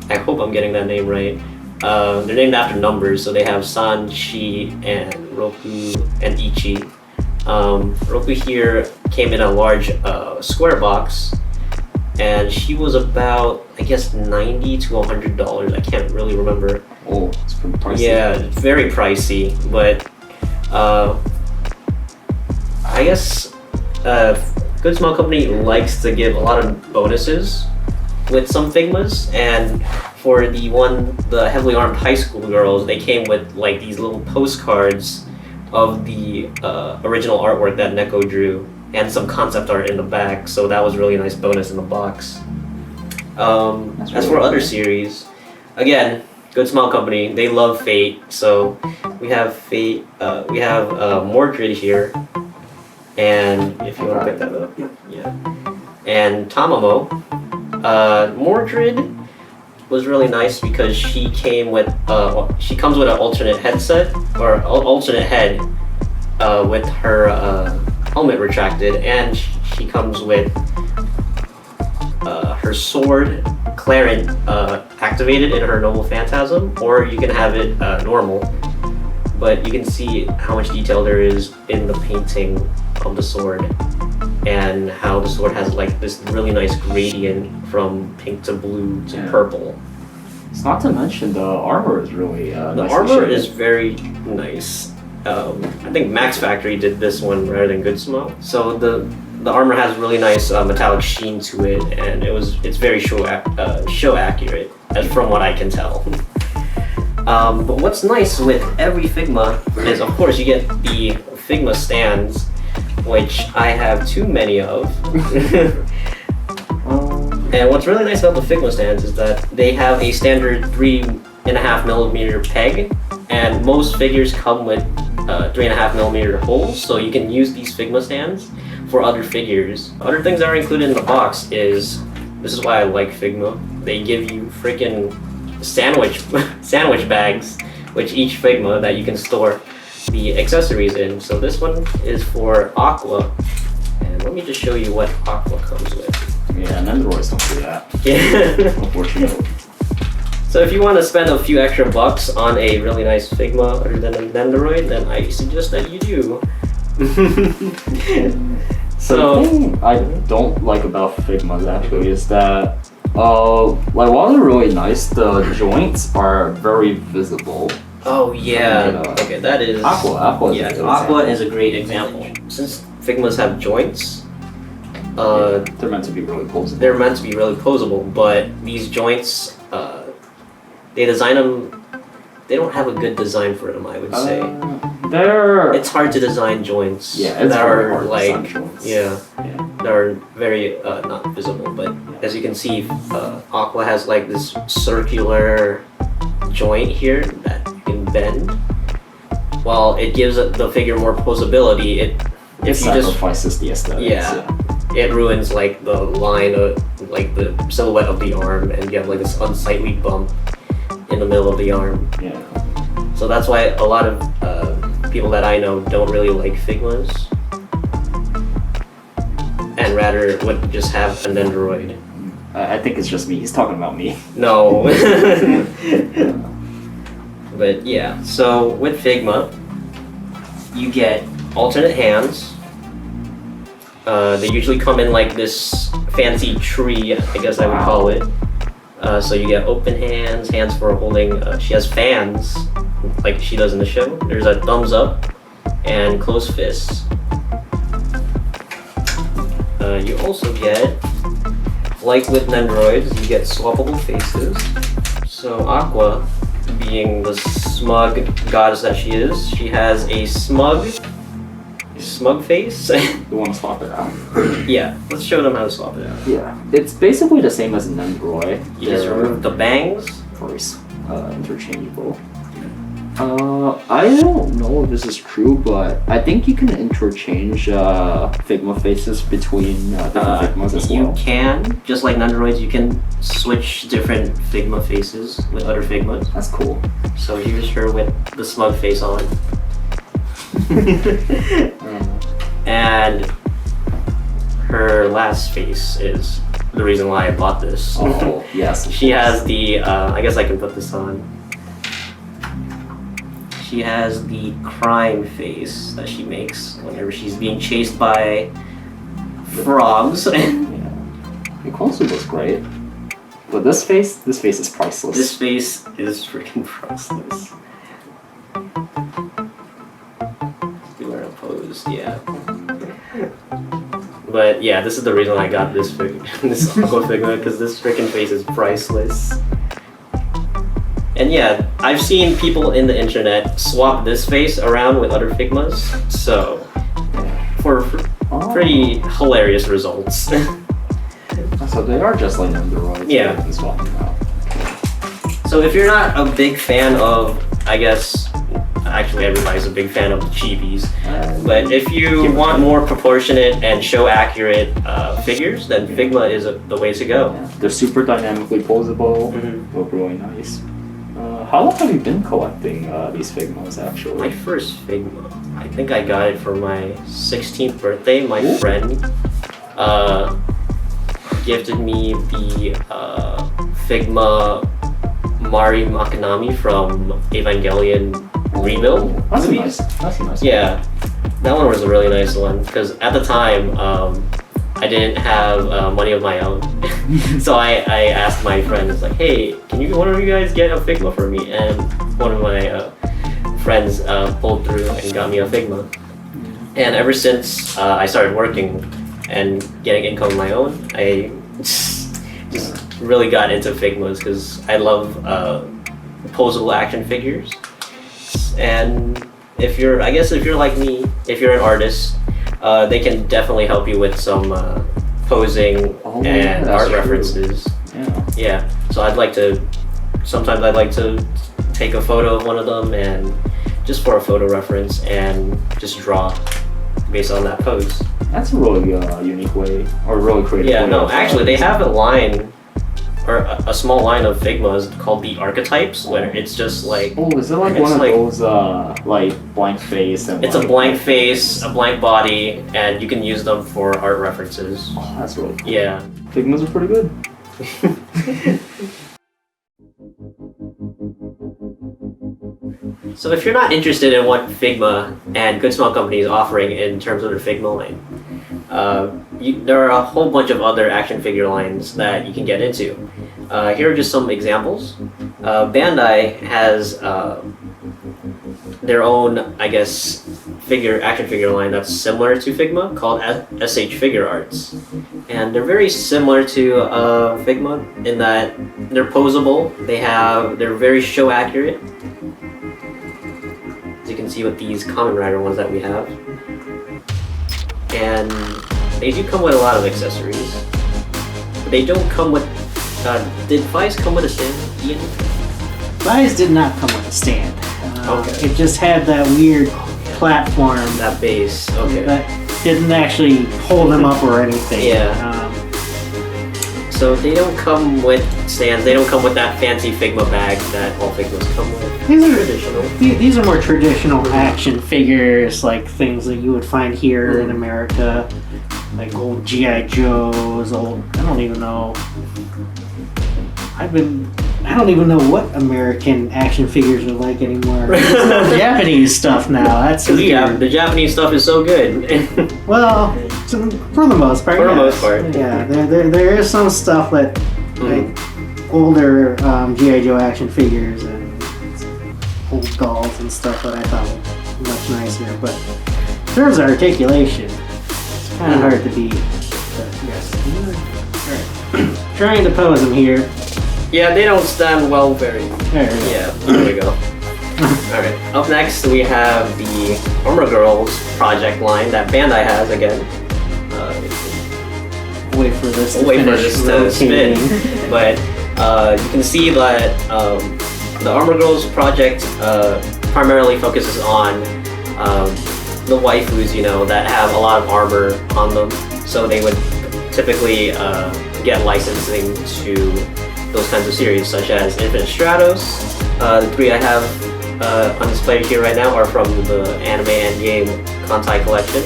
I hope I'm getting that name right. They're named after numbers, so they have San, Shi, and Roku, and Ichi. Roku here came in a large square box, and she was about, I guess, $90 to $100. I can't really remember. Oh, it's pretty pricey. Yeah, it's very pricey, but I guess Good Smile Company likes to give a lot of bonuses with some Figmas, and for the Heavily Armed High School Girls, they came with like these little postcards of the original artwork that Neko drew and some concept art in the back, so that was really a nice bonus in the box. As for other series, again, Good Smile Company, they love Fate, so we have Fate, we have Mordred here, and if you want to pick that up, yeah, and Tamamo. Mordred was really nice because she came with she comes with an alternate headset or alternate head with her helmet retracted, and she comes with her sword Clarent activated in her Noble Phantasm, or you can have it normal. but you can see how much detail there is in the painting of the sword, and how the sword has like this really nice gradient from pink to blue to purple. It's not to mention the armor is really The nicely armor shaded. is very nice. I think Max Factory did this one rather than Goodsmell. So the armor has really nice metallic sheen to it, and it's very show accurate, as from what I can tell. But what's nice with every Figma is, of course, you get the Figma stands, which I have too many of. And what's really nice about the Figma stands is that they have a standard 3.5mm peg, and most figures come with 3.5mm holes, so you can use these Figma stands for other figures. Other things that are included in the box is, this is why I like Figma, they give you freaking sandwich bags, which each Figma that you can store the accessories in. So this one is for Aqua, and let me just show you what Aqua comes with. Yeah, Nendoroids don't do that. Yeah. Unfortunately. So if you want to spend a few extra bucks on a really nice Figma other than a Nendoroid, then I suggest that you do. So the thing I don't like about Figmas actually is that like while they're really nice, the joints are very visible. Oh yeah. Yeah. Okay, that is Aqua is yeah, a good Aqua example. is a great example. Since Figmas have joints, They're meant to be really posable. they're meant to be really posable, but these joints, they design them. They don't have a good design for them, I would say. They're It's hard to design joints Yeah, it's that very are hard to like design joints. yeah, yeah. that are very not visible. But as you can see, Aqua has like this circular joint here that you can bend. While it gives the figure more posability, It if you just sacrifices the aesthetics. Yeah. it ruins like the line of like the silhouette of the arm, and you have like this unsightly bump in the middle of the arm. Yeah. So that's why a lot of people that I know don't really like Figmas, and rather would just have a Nendoroid. I think it's just me. He's talking about me. No. But yeah, so with Figma, you get alternate hands. They usually come in like this fancy tree, I guess I would call it. So you get open hands, hands for holding. She has fans, like she does in the show. There's a thumbs up and closed fists. You also get, like with Nendoroids, you get swappable faces. So Aqua, being the smug goddess that she is, she has a smug face. You want to swap it out? Yeah, let's show them how to swap it out. Yeah. It's basically the same as a Nendoroid. You just remove the bangs. Very interchangeable. I don't know if this is true, but I think you can interchange Figma faces between different Figmas as You well. can, just like Nendoroids, you can switch different Figma faces with other Figmas. That's cool. So here's her with the smug face on. And her last face is the reason why I bought this. Oh, yes. She has the, I guess I can put this on. She has the crime face that she makes whenever she's being chased by frogs. Yeah. It also looks great. But this face is priceless. This face is freaking priceless. Do her a pose, yeah. But yeah, this is the reason I got this this Aqua Figma, because this freaking face is priceless. And yeah, I've seen people in the internet swap this face around with other Figmas, so for pretty hilarious results. So they are just like Nendoroids. Yeah. You can swap them out. So if you're not a big fan of, I guess, actually everybody's a big fan of the chibies, but if you want more proportionate and show accurate figures, then Figma is the way to go. Yeah. They're super dynamically posable. Look really nice. How long have you been collecting these Figmas actually? My first Figma, I think I got it for my 16th birthday. My friend gifted me the Figma Mari Makanami from Evangelion rebuild That's a movies. nice. That's a nice. Yeah, that one was a really nice one because at the time I didn't have money of my own, so I asked my friends like, hey, one of you guys get a Figma for me? And one of my friends pulled through and got me a Figma. And ever since I started working and getting income of my own, I just really got into Figmas because I love posable action figures. And if you're like me, if you're an artist, they can definitely help you with some posing and art references. Yeah. So sometimes I'd like to take a photo of one of them and just for a photo reference and just draw based on that pose. That's a really unique way, or really creative. Yeah, way no, of, actually they have a line, or a small line of Figmas called the archetypes, where it's just like... Oh, is it like one of those, like, blank face and... It's a blank face, a blank body, and you can use them for art references. Oh, that's really cool. Yeah. Figmas are pretty good. So if you're not interested in what Figma and Good Smell Company is offering in terms of their Figma line, there are a whole bunch of other action figure lines that you can get into. Here are just some examples. Bandai has their own, I guess, action figure line that's similar to Figma called SH Figure Arts. And they're very similar to Figma in that they're posable, they're very show accurate. As you can see with these Kamen Rider ones that we have. And they do come with a lot of accessories. But they don't come with... did Vice come with a stand, Ian? Vice did not come with a stand. Okay. It just had that weird platform That base, okay. that didn't actually hold them up or anything. Yeah. So they don't come with stands, they don't come with that fancy Figma bag that all Figmas come with. These are traditional. These are more traditional action figures, like things that you would find here in America, like old G.I. Joes, I don't even know. I don't even know what American action figures are like anymore. It's Japanese stuff now. That's weird. The Japanese stuff is so good. Well, for the most part. For the most part. Yeah, there is some stuff that like older G.I. Joe action figures and old dolls and stuff that I thought were much nicer. But in terms of articulation, it's kind of hard to beat. But yes. All right. Trying to pose them here. Yeah, they don't stand well very. There we go. Yeah, there we go. Alright, up next we have the Armor Girls project line that Bandai has again. Wait for this to Wait for finish this to rotating. spin. But you can see that the Armor Girls project primarily focuses on the waifus, that have a lot of armor on them. So they would typically get licensing to those kinds of series, such as Infinite Stratos. The three I have on display here right now are from the Anime and Game Kantai collection,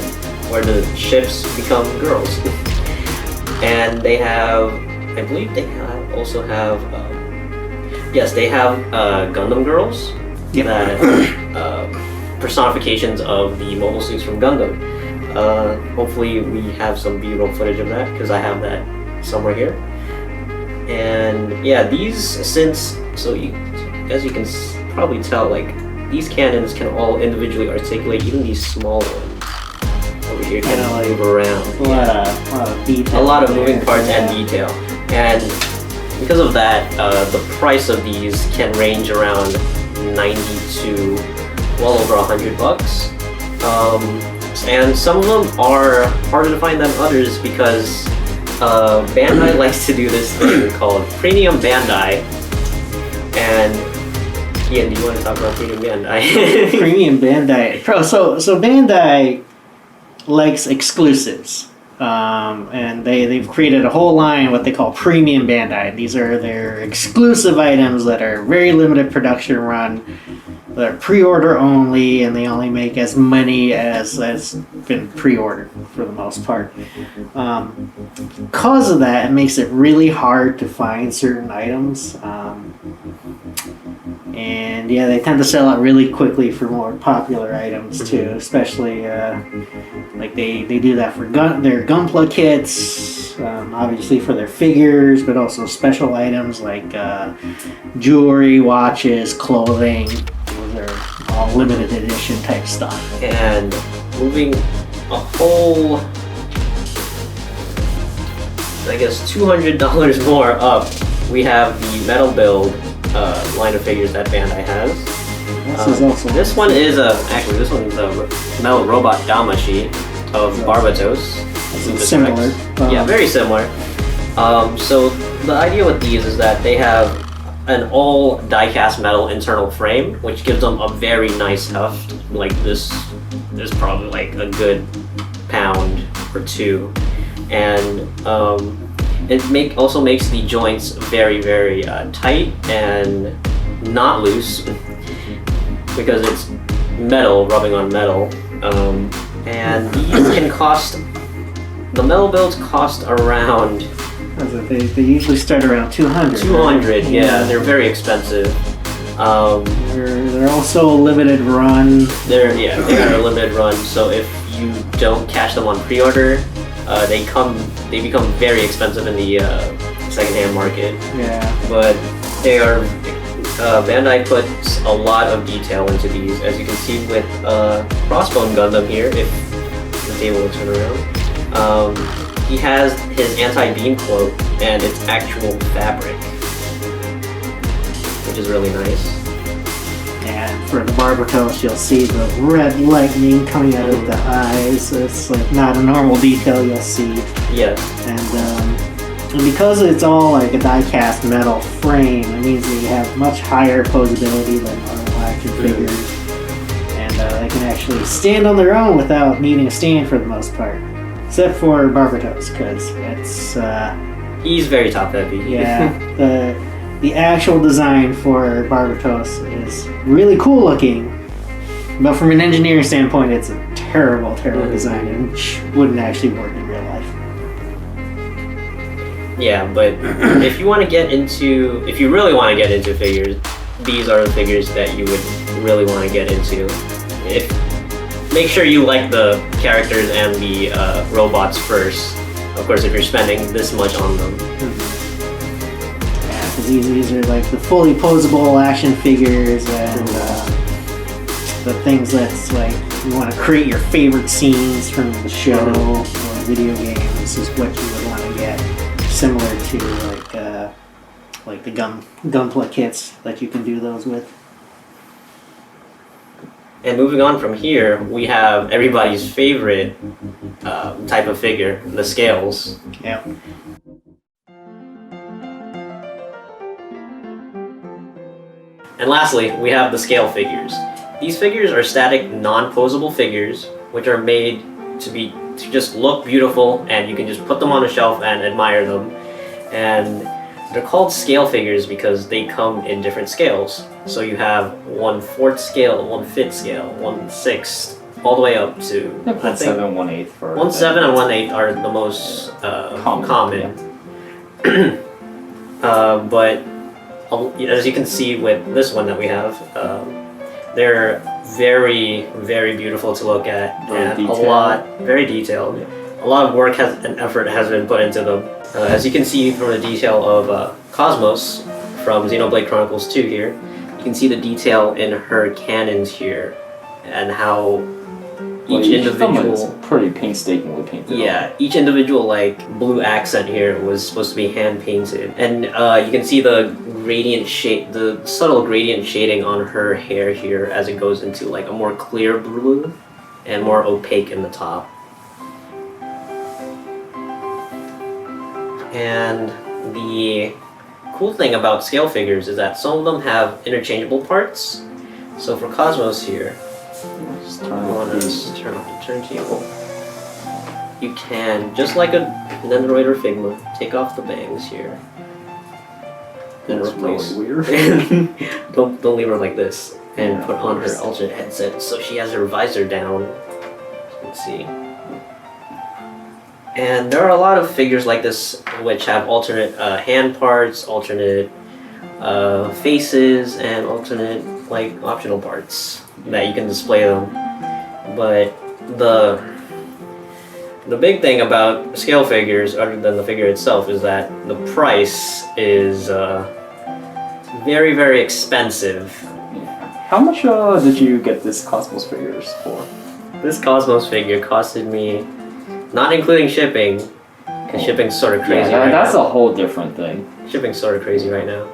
where the ships become girls. And they have, I believe they also have, yes, they have Gundam girls, that personifications of the mobile suits from Gundam. Hopefully we have some B-roll footage of that, because I have that somewhere here. And yeah, as you can probably tell, like, these cannons can all individually articulate, even these small ones over here can move around. A lot of detail. A lot of moving parts and detail. And because of that, the price of these can range around 90 to well over $100. And some of them are harder to find than others because Bandai likes to do this thing called Premium Bandai. And Ian, do you want to talk about Premium Bandai? Premium Bandai. So Bandai likes exclusives. And they've created a whole line what they call Premium Bandai. These are their exclusive items that are very limited production run. They're pre-order only, and they only make as many as has been pre-ordered for the most part. Because of that, it makes it really hard to find certain items. And yeah, they tend to sell out really quickly for more popular items too, especially like they do that for their Gunpla kits, obviously for their figures, but also special items like jewelry, watches, clothing. Those are all limited edition type stuff. And moving a whole, I guess, $200 more up, we have the metal build line of figures that Bandai has. This one is actually this one's a metal robot Damashi of Barbatos. Similar. Yeah, very similar. So the idea with these is that they have an all die-cast metal internal frame, which gives them a very nice heft. Like this is probably like a good pound or two, and it also makes the joints very, very tight and not loose because it's metal rubbing on metal. And these can cost, the metal builds cost around... They usually start around 200. 200, right? Yeah, they're very expensive. They're also a limited run. They are a limited run, so if you don't catch them on pre-order, they become very expensive in the secondhand market. Yeah. But they are, Bandai puts a lot of detail into these, as you can see with Crossbone Gundam here, if the table will turn around. He has his anti-beam cloak and it's actual fabric, which is really nice. And for the Barbatos, you'll see the red lightning coming out of the eyes. It's like not a normal detail you'll see. Yes. And because it's all like a die-cast metal frame, it means that you have much higher posability than normal action figures. And they can actually stand on their own without needing a stand for the most part. Except for Barbatos, because it's... he's very top-heavy. Yeah. The actual design for Barbatos is really cool looking, but from an engineering standpoint, it's a terrible design and wouldn't actually work in real life. Yeah, but if you really want to get into figures, these are the figures that you would really want to get into. Make sure you like the characters and the robots first. Of course, if you're spending this much on them. Yeah, because these are like the fully posable action figures and the things that's like you want to create your favorite scenes from the show or video game. This is what you would want to get, similar to like the Gunpla kits that you can do those with. And moving on from here, we have everybody's favorite type of figure, the scales. Yeah. And lastly, we have the scale figures. These figures are static, non-posable figures, which are made to just look beautiful, and you can just put them on a shelf and admire them. And they're called scale figures because they come in different scales. So you have 1/4 scale, 1/5 scale, 1/6, all the way up to 1/7, 1/8 for 1/7 and 1/8 are the most common. But as you can see with this one that we have, they're very, very beautiful to look at, very detailed. Yeah. A lot of work and effort has been put into them. As you can see from the detail of Cosmos from Xenoblade Chronicles 2 here, you can see the detail in her cannons here and how each individual is pretty painstakingly painted. Yeah, each individual like blue accent here was supposed to be hand painted, and you can see the subtle gradient shading on her hair here as it goes into like a more clear blue and more opaque in the top. And the cool thing about scale figures is that some of them have interchangeable parts. So for Cosmos here, Just turn off the turntable. You can, just like a Nendoroid or Figma, take off the bangs here. And That's replace. really weird. don't leave her like this. And Yeah, put on her of course. alternate headset so she has her visor down. Let's see. And there are a lot of figures like this which have alternate hand parts, alternate faces and alternate like optional parts that you can display them. But the big thing about scale figures, other than the figure itself, is that the price is very, very expensive. How much did you get this Cosmos figures for? This Cosmos figure costed me, not including shipping, because shipping's sort of crazy right that's now. a whole different thing. Shipping's sort of crazy right now.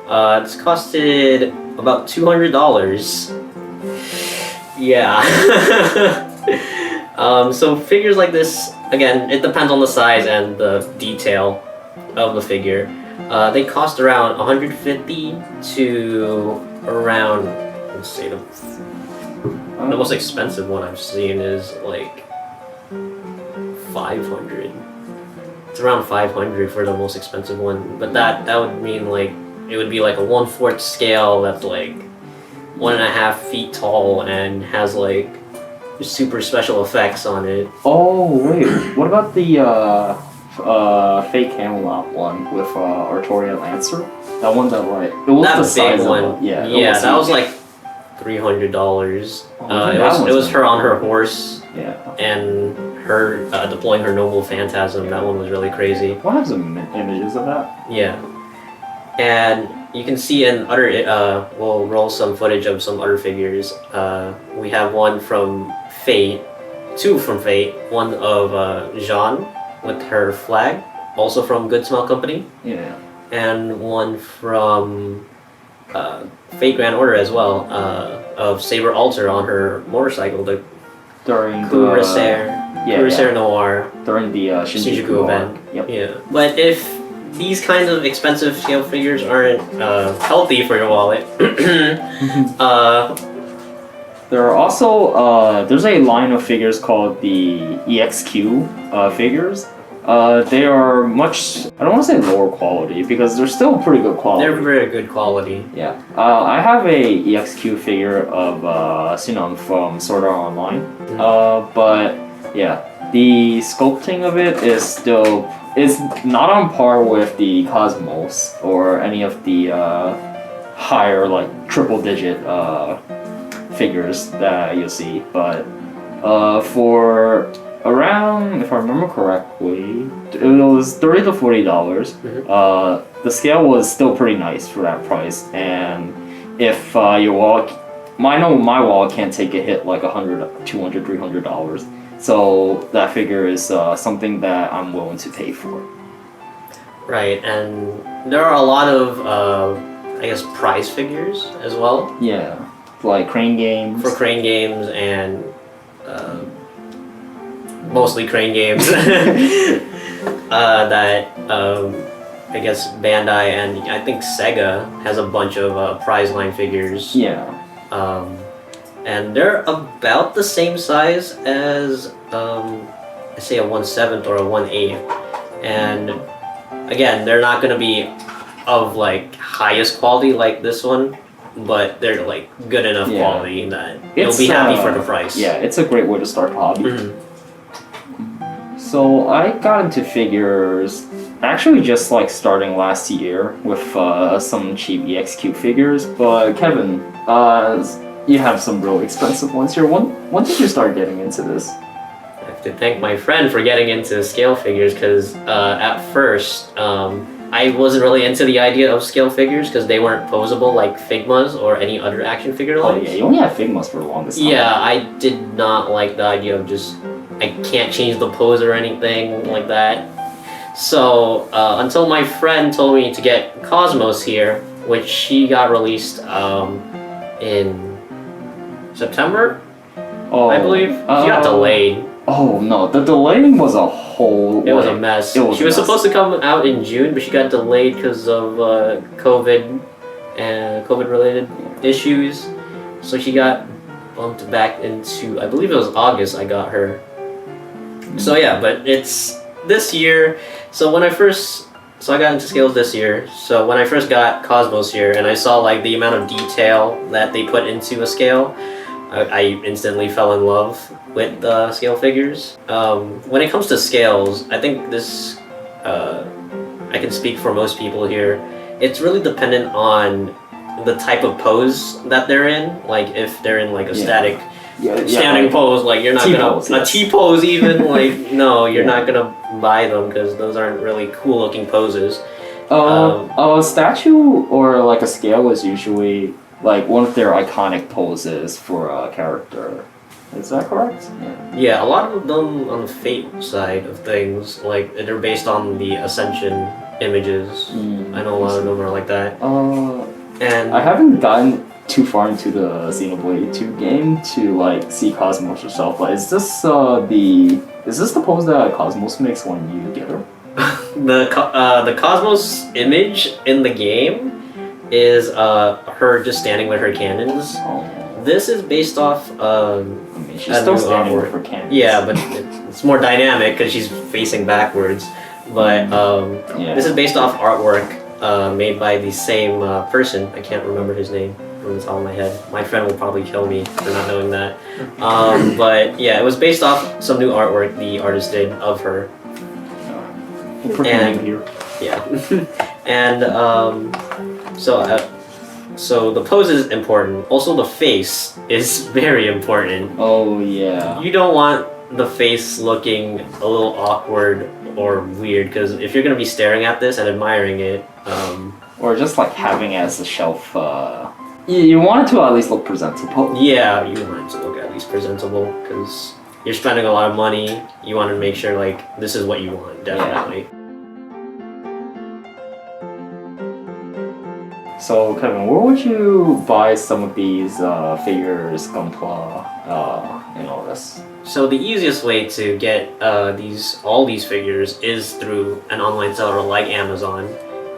This costed about $200. Yeah. So figures like this, again, it depends on the size and the detail of the figure. They cost around 150 to around, let's see, the most expensive one I've seen is like 500. It's around 500 for the most expensive one, but that would mean like it would be like a 1/4 scale that's like 1.5 feet tall and has like super special effects on it. Oh wait, what about the fake Camelot one with Artorian Lancer? That one that like it was That the big size one, of it. yeah, that was like $300. It was her on her horse yeah. and her deploying her noble phantasm. That one was really crazy. We'll have some images of that. Yeah, and you can see in other. We'll roll some footage of some other figures. We have one from Fate, two from Fate. One of Jeanne with her flag, also from Good Smell Company. Yeah. And one from Fate Grand Order as well, of Saber Alter on her motorcycle, the During Cuirassier Noir during the Shinjuku event. Yep. Yeah, but if these kinds of expensive scale figures aren't healthy for your wallet, there are also there's a line of figures called the EXQ figures. They are much, I don't want to say lower quality because they're still pretty good quality. they're very good quality. Yeah. I have a EXQ figure of Sinon from Sword Art Online. But yeah, the sculpting of it is not on par with the Cosmos or any of the higher like triple digit figures that you'll see, but for around, if I remember correctly, it was $30 to $40. The scale was still pretty nice for that price, and if your wallet, I know my wallet can't take a hit like $100, $200, $300. So that figure is something that I'm willing to pay for. Right, and there are a lot of, I guess, prize figures as well. Yeah, like Crane Games. For Crane Games and mostly Crane Games that I guess Bandai and I think Sega has a bunch of prize line figures. Yeah. And they're about the same size as I say a 1/7 or a 1/8, and again they're not going to be of like highest quality like this one, but they're like good enough quality that you'll be happy for the price. Yeah, it's a great way to start the hobby. Mm-hmm. So I got into figures actually just like starting last year with some cheap EXQ figures, but Kevin, you have some really expensive ones here. When did you start getting into this? I have to thank my friend for getting into scale figures because at first I wasn't really into the idea of scale figures because they weren't posable like Figmas or any other action figure lines. Oh yeah, you only had Figmas for the longest time. Yeah, I did not like the idea of just I can't change the pose or anything like that. So until my friend told me to get Cosmos here, which she got released in September, I believe. She got delayed. Oh no, the delaying was a whole. It was a mess. She was supposed to come out in June, but she got delayed because of COVID and COVID-related issues. So she got bumped back into, I believe it was August. I got her. So yeah, but it's this year. So when I got into scales this year. So when I first got Cosmos here, and I saw like the amount of detail that they put into a scale, I instantly fell in love with the scale figures. When it comes to scales, I think this, I can speak for most people here, it's really dependent on the type of pose that they're in. Like if they're in like a static standing like pose, like you're not T-pose, gonna yes. a T pose even like no, you're Yeah. not gonna buy them because those aren't really cool looking poses. A statue or like a scale is usually like one of their iconic poses for a character. Is that correct? Yeah, a lot of them on the Fate side of things, like they're based on the Ascension images. I know a lot of them are like that. And I haven't gotten too far into the Xenoblade 2 game to like see Cosmos herself, but is this the pose that Cosmos makes when you get her? the Cosmos image in the game is her just standing with her cannons. Oh. This is based off I mean, she's a still new standing artwork. with her cannons. Yeah, but it's more dynamic because she's facing backwards. But Yeah. this is based off artwork made by the same person. I can't remember his name from the top of my head. My friend will probably kill me for not knowing that. But yeah, it was based off some new artwork the artist did of her. We'll put her name here. Yeah, and so the pose is important. Also, the face is very important. Oh yeah. You don't want the face looking a little awkward or weird because if you're gonna be staring at this and admiring it, Or just like having it as a shelf. You want it to at least look presentable. yeah, you want it to look at least presentable because you're spending a lot of money. You want to make sure like this is what you want, definitely. So Kevin, where would you buy some of these figures, Gunpla, and all this? So the easiest way to get all these figures is through an online seller like Amazon,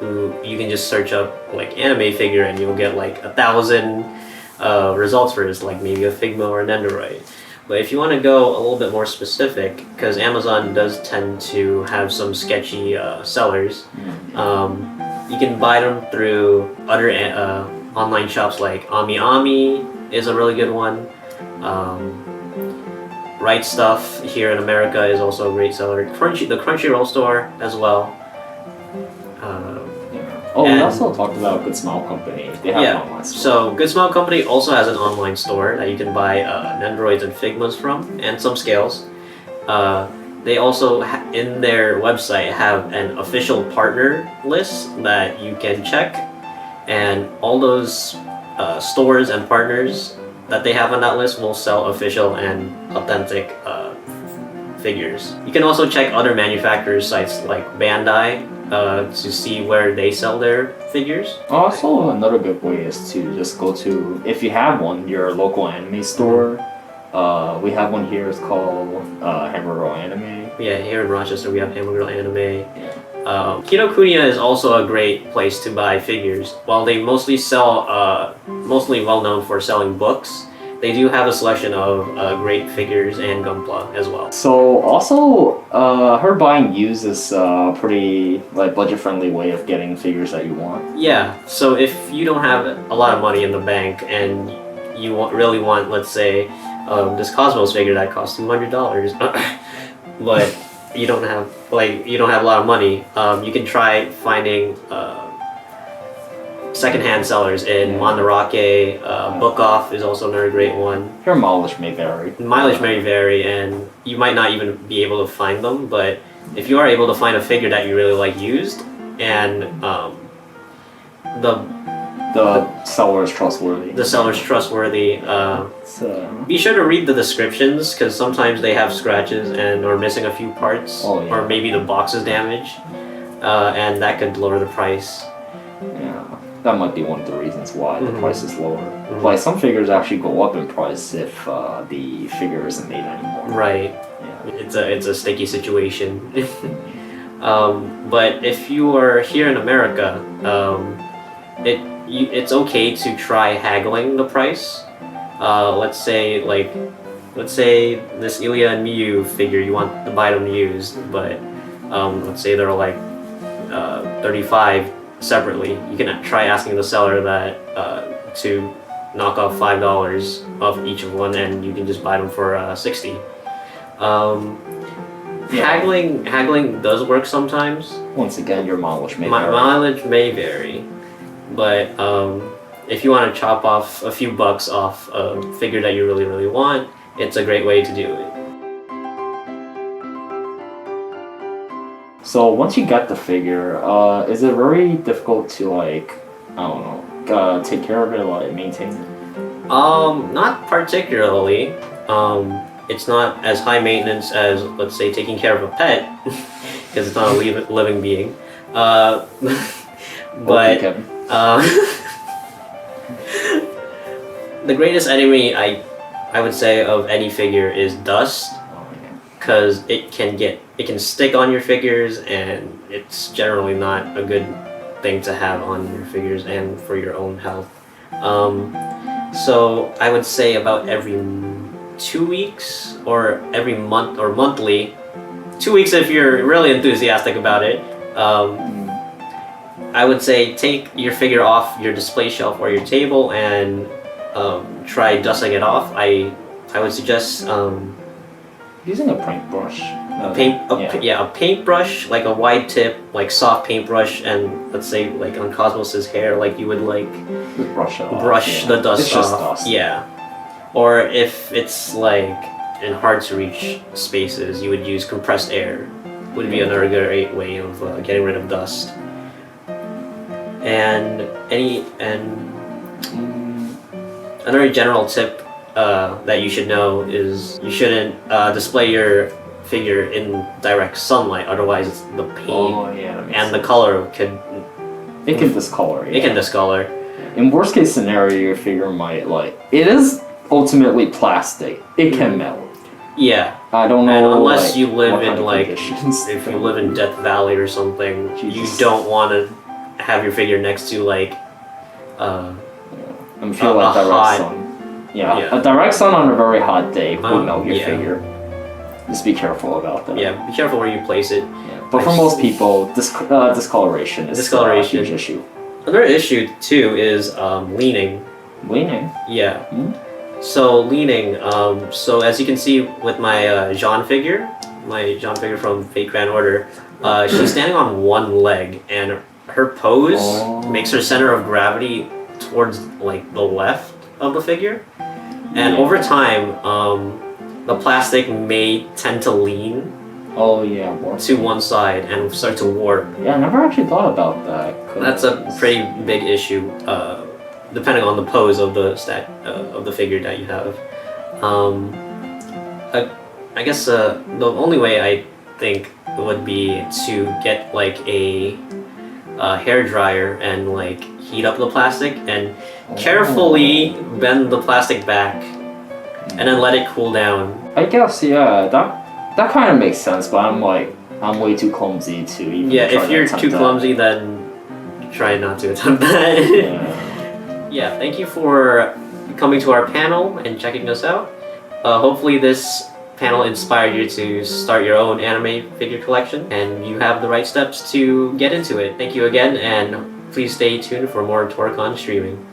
who you can just search up like anime figure and you'll get like 1,000 results for this, like maybe a Figma or a Nendoroid. But if you want to go a little bit more specific, because Amazon does tend to have some sketchy sellers, you can buy them through other online shops like Ami is a really good one. Right Stuff here in America is also a great seller. The Crunchyroll store as well. We and- also talked about Good Smile Company. They have an online store. So Good Smile Company also has an online store that you can buy Nendoroids and Figmas from, and some scales. They also, in their website, have an official partner list that you can check, and all those stores and partners that they have on that list will sell official and authentic figures. You can also check other manufacturers' sites like Bandai to see where they sell their figures. Also, another good way is to just go to, if you have one, your local anime store. We have one here. It's called Hamburger Anime. Yeah, here in Rochester we have Hamburger Anime. Kinokuniya is also a great place to buy figures. While they mostly well known for selling books, they do have a selection of great figures and Gunpla as well. So also, her buying used is a pretty like budget-friendly way of getting figures that you want. Yeah, so if you don't have a lot of money in the bank and you really want, let's say, this Cosmos figure that costs $200, but you don't have a lot of money, you can try finding secondhand sellers in Mandarake. Book Off is also another great one. Your mileage may vary. Mileage may vary, and you might not even be able to find them. But if you are able to find a figure that you really like used, and The seller is trustworthy. the seller's trustworthy, So, be sure to read the descriptions because sometimes they have scratches and or missing a few parts, Oh, yeah. or maybe the box is damaged, and that could lower the price. yeah, that might be one of the reasons why the Mhm. price is lower. Mhm. Like some figures actually go up in price if the figure isn't made anymore. Right. Yeah. It's a sticky situation. But if you are here in America, it's okay to try haggling the price. Let's say this Ilya and Miyu figure you want to buy them used, but let's say they're like 35 separately. You can try asking the seller that to knock off $5 off each of one, and you can just buy them for 60. Haggling does work sometimes. Once again, your mileage may My vary. mileage may vary, but if you want to chop off a few bucks off a figure that you really want, it's a great way to do it. So once you get the figure, is it very difficult to like, I don't know, take care of it, like maintain it? Not particularly. It's not as high maintenance as, let's say, taking care of a pet, because it's not a living being. But Okay, Kevin. the greatest enemy I would say of any figure is dust, because it can stick on your figures, and it's generally not a good thing to have on your figures and for your own health. So I would say about every 2 weeks or every month or monthly. 2 weeks if you're really enthusiastic about it. I would say take your figure off your display shelf or your table and try dusting it off. I would suggest Using a paintbrush. a paintbrush, like a wide tip, like soft paintbrush, and let's say like on Cosmos's hair, like you would like Just brush it off. brush the dust It's just off. dust. Yeah. Or if it's like in hard to reach spaces, you would use compressed air. Would be another great way of getting rid of dust. And another general tip that you should know is you shouldn't display your figure in direct sunlight, otherwise the paint Oh yeah. that makes and the sense. color could It can discolor. it can discolor. In worst case scenario, your figure might like. It is ultimately plastic. It can melt. Yeah. I don't know. And unless like, you live what in kind of like conditions. if you live in Death Valley or something, you Jesus. don't want to have your figure next to like and feel like a direct hot- sun. Yeah, yeah. a direct sun on a very hot day would melt your yeah. figure. Just be careful about that. yeah, be careful where you place it. Yeah. But for most people, discoloration is Discoloration. a huge issue. Another issue too is leaning. Leaning. Yeah. Hmm? So leaning. So as you can see with my Jean figure from Fate Grand Order, she's standing on one leg, and her pose makes her center of gravity towards like the left of the figure, and over time, the plastic may tend to lean Oh yeah. Warp. to one side and start to warp. Yeah, I never actually thought about that. That's a pretty big issue, depending on the pose of the of the figure that you have. I guess the only way I think would be to get like a hair dryer and like heat up the plastic and carefully bend the plastic back, and then let it cool down. I guess yeah. That kind of makes sense, but I'm way too clumsy to even. Yeah, try if to you're attempt too that. clumsy, then try not to attempt that. Yeah. Yeah, thank you for coming to our panel and checking us out. Hopefully this panel inspired you to start your own anime figure collection, and you have the right steps to get into it. Thank you again, and please stay tuned for more Tora-Con streaming.